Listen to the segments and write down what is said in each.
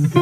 Hey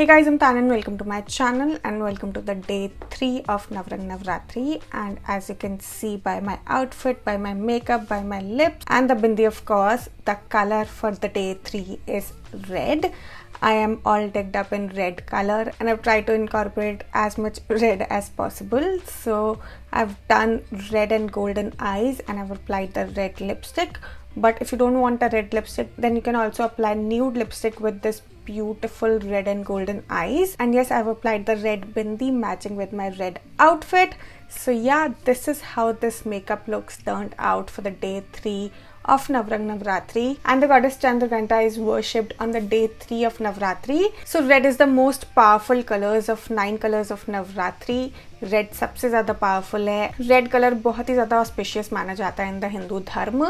guys, I'm Tanya and welcome to my channel and welcome to the day 3 of Navratri. And as you can see by my outfit, by my makeup, by my lips and the bindi, of course, the color for the day 3 is red. I am all decked up in red color and I've tried to incorporate as much red as possible. So I've done red and golden eyes and I've applied the red lipstick. But if you don't want a red lipstick, then you can also apply nude lipstick with this beautiful red and golden eyes. And yes, I've applied the red bindi matching with my red outfit. So yeah, this is how this makeup looks turned out for the day 3 of Navratri, and the goddess Chandraghanta is worshipped on the day 3 of Navratri. So red is the most powerful colors of 9 colors of Navratri. Red सबसे ज़्यादा powerful है. Red colour बहुत ही ज़्यादा auspicious माना जाता है इन the Hindu dharma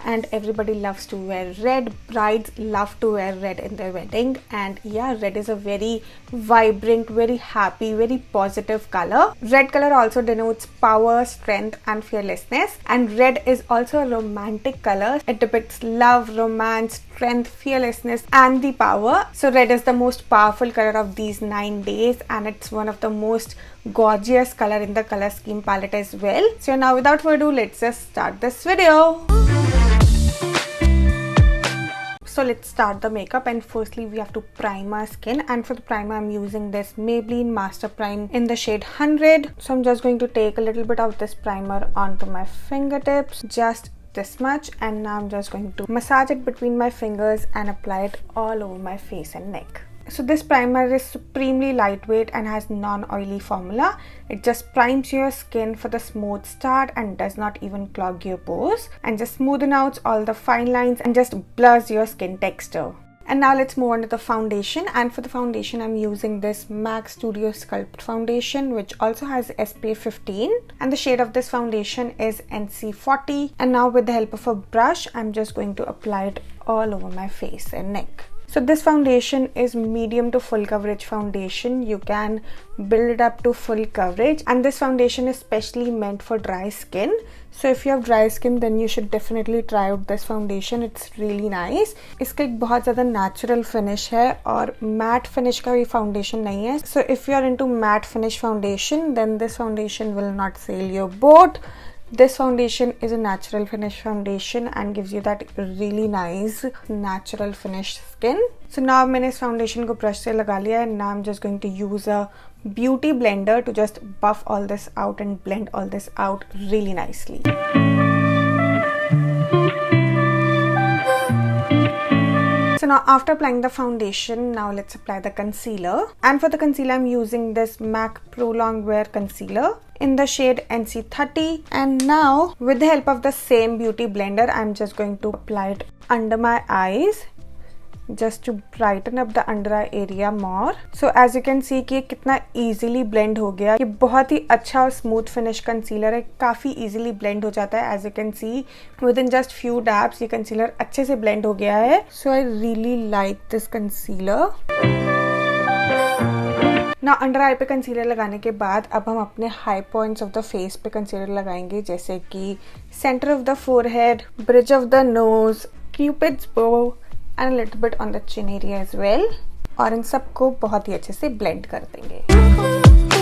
and everybody loves to wear red. Brides love to wear red in their wedding and yeah red is a very vibrant, very happy, very positive color. Red color also denotes power, strength and fearlessness, and red is also a romantic color. It depicts love, romance, strength, fearlessness and the power. So red is the most powerful color of these 9 days and it's one of the most gorgeous color in the color scheme palette as well. So now without further ado, let's just start this video. So let's start the makeup, and firstly we have to prime our skin, and for the primer I'm using this Maybelline Master Prime in the shade 100. So I'm just going to take a little bit of this primer onto my fingertips, just this much, and now I'm just going to massage it between my fingers and apply it all over my face and neck. So this primer is supremely lightweight and has non-oily formula. It just primes your skin for the smooth start and does not even clog your pores, and just smoothen out all the fine lines and just blurs your skin texture. And now let's move on to the foundation, and for the foundation I'm using this MAC Studio Sculpt foundation, which also has SPF 15, and the shade of this foundation is NC40. And now with the help of a brush I'm just going to apply it all over my face and neck. So this foundation is medium to full coverage foundation. You can build it up to full coverage, and this foundation is specially meant for dry skin. So if you have dry skin, then you should definitely try out this foundation. It's really nice. इसका एक बहुत ज़्यादा natural finish है और matte finish का भी foundation नहीं है. So if you are into matte finish foundation, then this foundation will not sail your boat. This foundation is a natural finish foundation and gives you that really nice natural finish skin. So now मैंने इस foundation को brush से लगा लिया है, and now I'm just going to use a beauty blender to just buff all this out and blend all this out really nicely. So now after applying the foundation, now let's apply the concealer. And for the concealer, I'm using this MAC Pro Longwear Concealer in the shade NC30. And now with the help of the same beauty blender, I'm just going to apply it under my eyes, just to brighten up the under eye area more. So as you can see कि कितना easily blend हो गया. ये बहुत ही अच्छा और smooth finish concealer है, काफ़ी easily blend हो जाता है. As you can see within just few dabs ये concealer अच्छे से blend हो गया है. So I really like this concealer. ना अंडर आई पे कंसीलर लगाने के बाद अब हम अपने high points of the face पे कंसीलर लगाएंगे, जैसे कि centre of the forehead, bridge of the nose, Cupid's bow and a little bit on the chin area as well. और इन सबको बहुत ही अच्छे से ब्लेंड कर देंगे.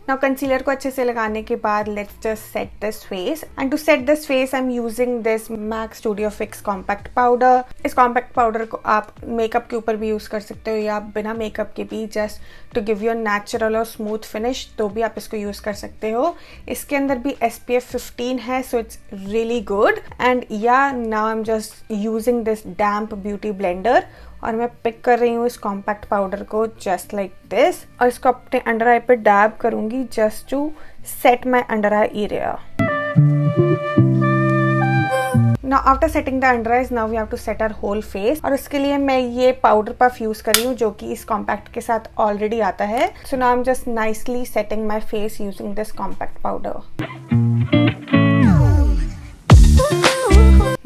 Now कंसीलर को अच्छे से लगाने के बाद let's just set this face, and to set this face I'm using this MAC Studio Fix Compact Powder. इस compact powder को आप मेकअप के ऊपर भी यूज़ कर सकते हो या बिना मेकअप के भी, just to give you a natural और smooth finish, तो भी आप इसको यूज़ कर सकते हो. इसके अंदर भी SPF 15 है, so it's really good. And yeah, now I'm just using this damp beauty blender और मैं पिक कर रही हूँ इस कॉम्पैक्ट पाउडर को जस्ट लाइक दिस, और इसको अपने अंडर आई पे डैब करूँगी just to set my under eye area. Now after setting the under eyes, now we have to set our whole face, और उसके लिए मैं ये पाउडर पफ यूज कर रही हूँ जो कि इस कॉम्पैक्ट के साथ ऑलरेडी आता है. So now I'm just nicely setting my face using this compact powder.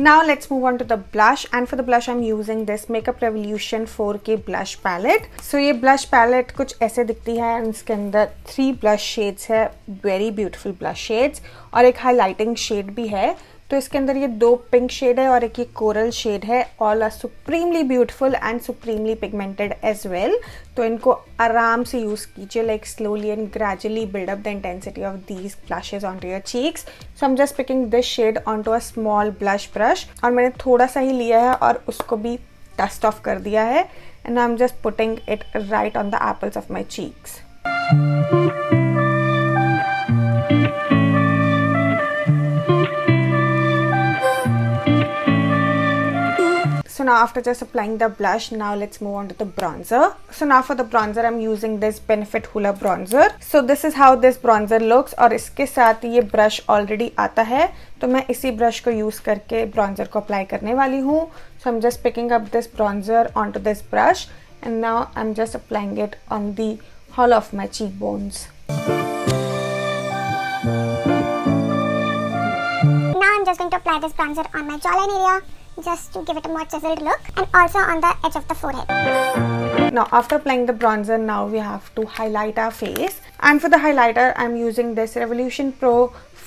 Now let's move on to the blush, and for the blush I'm using this Makeup Revolution 4K blush palette. So ये blush palette कुछ ऐसे दिखती है, and इसके अंदर 3 blush shades है, very beautiful blush shades, और एक highlighting shade भी है. तो इसके अंदर ये 2 पिंक शेड है और एक ये कोरल शेड है. All are supremely beautiful and supremely pigmented as well. तो इनको आराम से यूज़ कीजिए, like slowly and gradually build up the intensity of these blushes on to your cheeks. So I am just picking this shade on to a small blush brush, और मैंने थोड़ा सा ही लिया है और उसको भी डस्ट ऑफ कर दिया है. And I am just putting it right on the apples of my cheeks. So now after just applying the blush, now let's move on to the bronzer. So now for the bronzer I'm using this Benefit Hoola bronzer. So this is how this bronzer looks, और इसके साथ ये brush already आता है, तो मैं इसी brush को use करके bronzer को apply करने वाली हूँ. So I'm just picking up this bronzer onto this brush, and now I'm just applying it on the hollow of my cheekbones. Now I'm just going to apply this bronzer on my jawline area, just to give it a more chiseled look, and also on the edge of the forehead. Now after applying the bronzer, now we have to highlight our face, and for the highlighter I'm using this Revolution Pro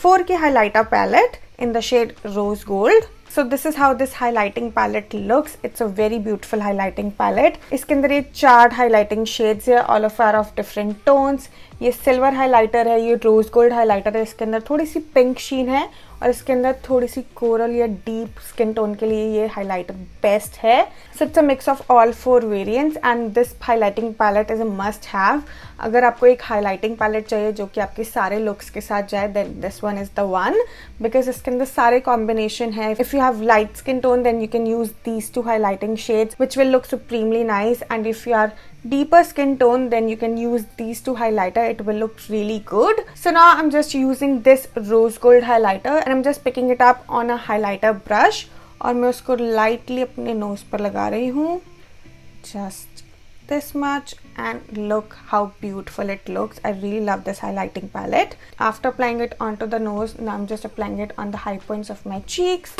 4K highlighter palette in the shade Rose Gold. So this is how this highlighting palette looks. It's a very beautiful highlighting palette. इसके अंदर ये 4 highlighting shades है, all of are of different tones. ये silver highlighter है, ये rose gold highlighter है, इसके अंदर थोड़ी सी पिंक शीन है, और इसके अंदर थोड़ी सी कोरल या डीप स्किन टोन के लिए ये हाइलाइटर बेस्ट है. So it's a mix of all 4 variants, and this highlighting palette is a must have. अगर आपको एक हाइलाइटिंग पैलेट चाहिए जो कि आपके सारे लुक्स के साथ जाए, then this one is the one, because इसके अंदर सारे कॉम्बिनेशन है. If you have light skin tone, then you can use these 2 highlighting shades which will look supremely nice, and if you are deeper skin tone, then you can use these 2 highlighter. It will look really good. So now I'm just using this rose gold highlighter, and I'm just picking it up on a highlighter brush, और मैं उसको lightly अपने nose पर लगा रही हूँ, just this much, and look how beautiful it looks. I really love this highlighting palette. After applying it onto the nose, now I'm just applying it on the high points of my cheeks.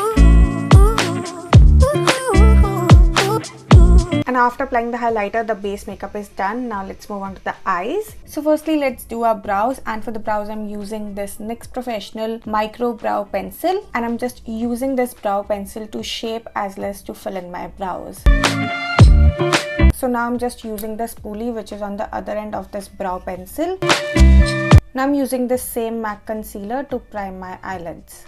And after applying the highlighter, the base makeup is done. Now let's move on to the eyes. So firstly, let's do our brows, and for the brows I'm using this NYX Professional Micro Brow Pencil, and I'm just using this brow pencil to shape as well as to fill in my brows. So now I'm just using the spoolie which is on the other end of this brow pencil. Now I'm using this same MAC concealer to prime my eyelids.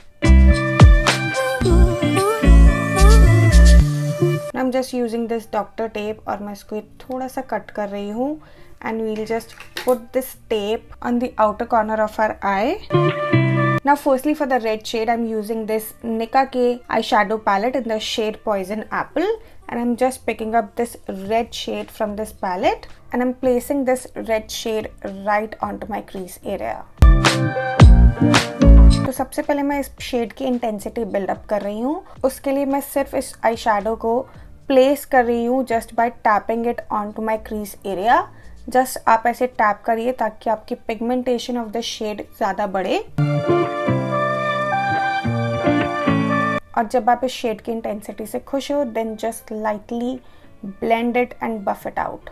Now I'm just using this Dr. tape, और मैं इसको थोड़ा सा cut कर रही हूँ, and we'll just put this tape on the outer corner of our eye. Now firstly for the red shade, I'm using this Nicka K eyeshadow palette in the shade Poison Apple, and I'm just picking up this red shade from this palette, and I'm placing this red shade right onto my crease area. तो सबसे पहले मैं इस shade की intensity buildup कर रही हूँ. उसके लिए मैं सिर्फ इस आई शेडो को प्लेस कर रही हूँ just by tapping it on to my crease area. Just आप ऐसे टैप करिए ताकि आपकी पिगमेंटेशन ऑफ द शेड ज़्यादा बढ़े, और जब आप इस शेड की इंटेंसिटी से खुश हो, then just lightly blend it and buff it out.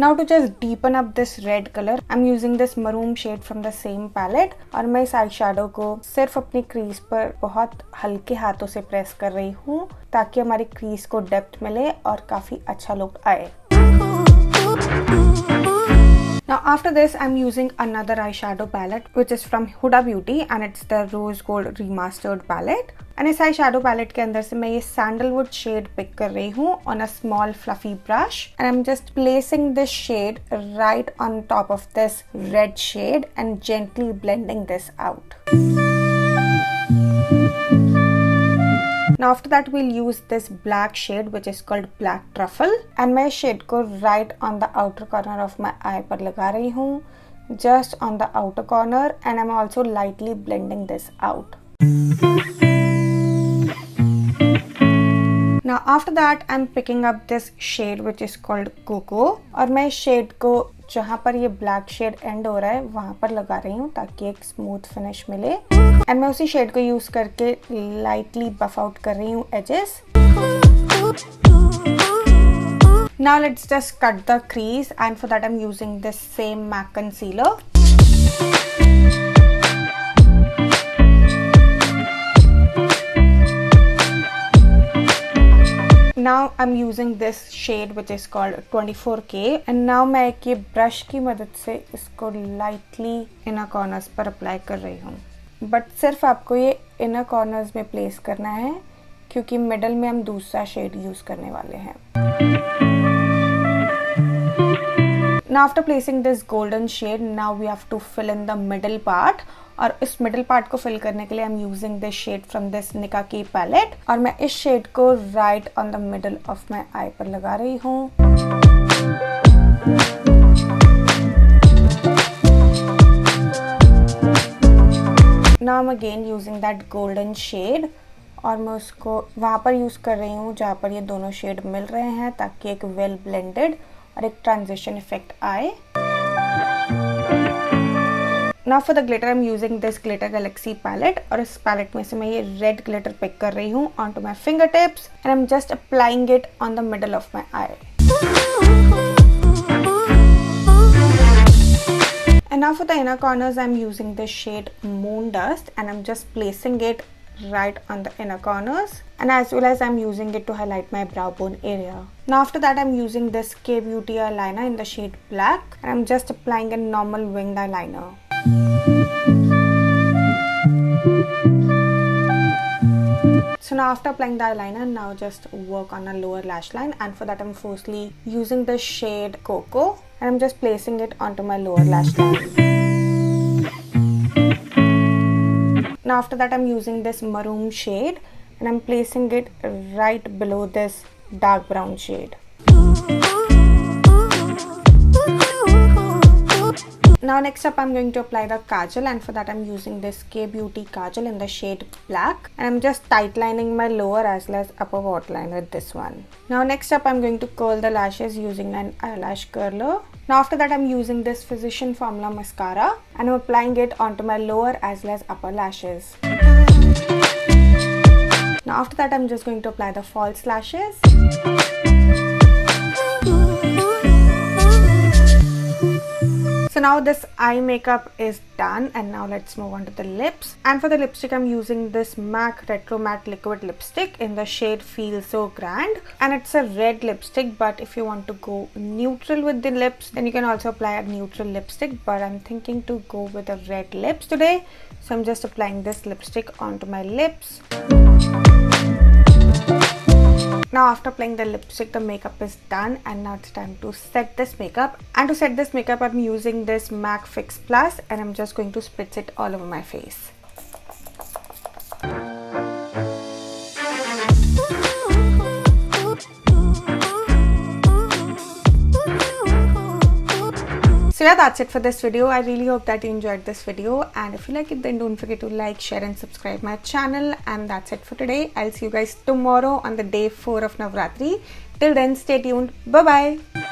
Now to just deepen up this red color, I'm using this maroon shade from the same palette, और मैं इस आई शेडो को सिर्फ अपनी क्रीज पर बहुत हल्के हाथों से प्रेस कर रही हूँ ताकि हमारी क्रीज को डेप्थ मिले और काफी अच्छा लुक आए. Now after this, I'm using another eyeshadow palette which is from Huda Beauty, and it's the Rose Gold Remastered palette. And इस eyeshadow palette के अंदर से मैं ये sandalwood shade pick कर रही हूँ on a small fluffy brush, and I'm just placing this shade right on top of this red shade and gently blending this out. Now after that, we'll use this black shade which is called Black Truffle, and मैं shade को right on the outer corner of my eye पर लगा रही हूँ, just on the outer corner, and I'm also lightly blending this out. Now after that, I'm picking up this shade which is called Cocoa, और मैं इस shade को जहाँ पर ये ब्लैक शेड एंड हो रहा है वहाँ पर लगा रही हूँ ताकि एक स्मूथ फिनिश मिले। एंड मैं उसी शेड को यूज करके लाइटली बफ आउट कर रही हूँ edges. Now let's just cut the crease, and for that I'm using this same MAC concealer. Now I'm using this shade which is called 24K, and now मैं एक ये brush की मदद से इसको lightly inner corners पर apply कर रही हूँ, but सिर्फ आपको ये inner corners में place करना है क्योंकि middle में हम दूसरा shade use करने वाले हैं। Now after placing this golden shade, now we have to fill in the middle part, और इस middle part को fill करने के लिए I'm using this shade from this Nika की palette, और मैं इस shade को right on the middle of my eye पर लगा रही हूँ। Now I'm again using that golden shade, और मैं उसको वहाँ पर यूज़ कर रही हूँ जहाँ पर ये दोनों शेड मिल रहे हैं ताकि एक वेल ब्लेंडेड और एक ट्रांजिशन इफेक्ट आए। Now for the glitter I'm using this glitter galaxy palette, और इस palette में से मैं ये red glitter pick कर रही हूँ onto my fingertips, and I'm just applying it on the middle of my eye. And now for the inner corners I'm using this shade Moon Dust, and I'm just placing it right on the inner corners, and as well as I'm using it to highlight my brow bone area. Now after that I'm using this KBYE eyeliner in the shade black, and I'm just applying a normal winged eyeliner. So now after applying the eyeliner, now just work on a lower lash line, and for that I'm firstly using the shade Cocoa, and I'm just placing it onto my lower lash line. Now after that I'm using this maroon shade, and I'm placing it right below this dark brown shade. Now next up I'm going to apply the kajal, and for that I'm using this KBYE kajal in the shade black, and I'm just tight lining my lower as well as upper waterline with this one. Now next up I'm going to curl the lashes using an eyelash curler. Now after that I'm using this Physician Formula mascara, and I'm applying it onto my lower as well as upper lashes. Now after that I'm just going to apply the false lashes. So now this eye makeup is done, and now let's move on to the lips. And for the lipstick I'm using this MAC Retro Matte Liquid Lipstick in the shade Feel So Grand, and it's a red lipstick, but if you want to go neutral with the lips then you can also apply a neutral lipstick, but I'm thinking to go with the red lips today, so I'm just applying this lipstick onto my lips. Now after applying the lipstick, the makeup is done, and now it's time to set this makeup. And to set this makeup I'm using this MAC Fix Plus, and I'm just going to spritz it all over my face. So yeah, that's it for this video. I really hope that you enjoyed this video, and if you like it then don't forget to like, share and subscribe my channel. And that's it for today. I'll see you guys tomorrow on the day 4 of Navratri. Till then, stay tuned. Bye bye.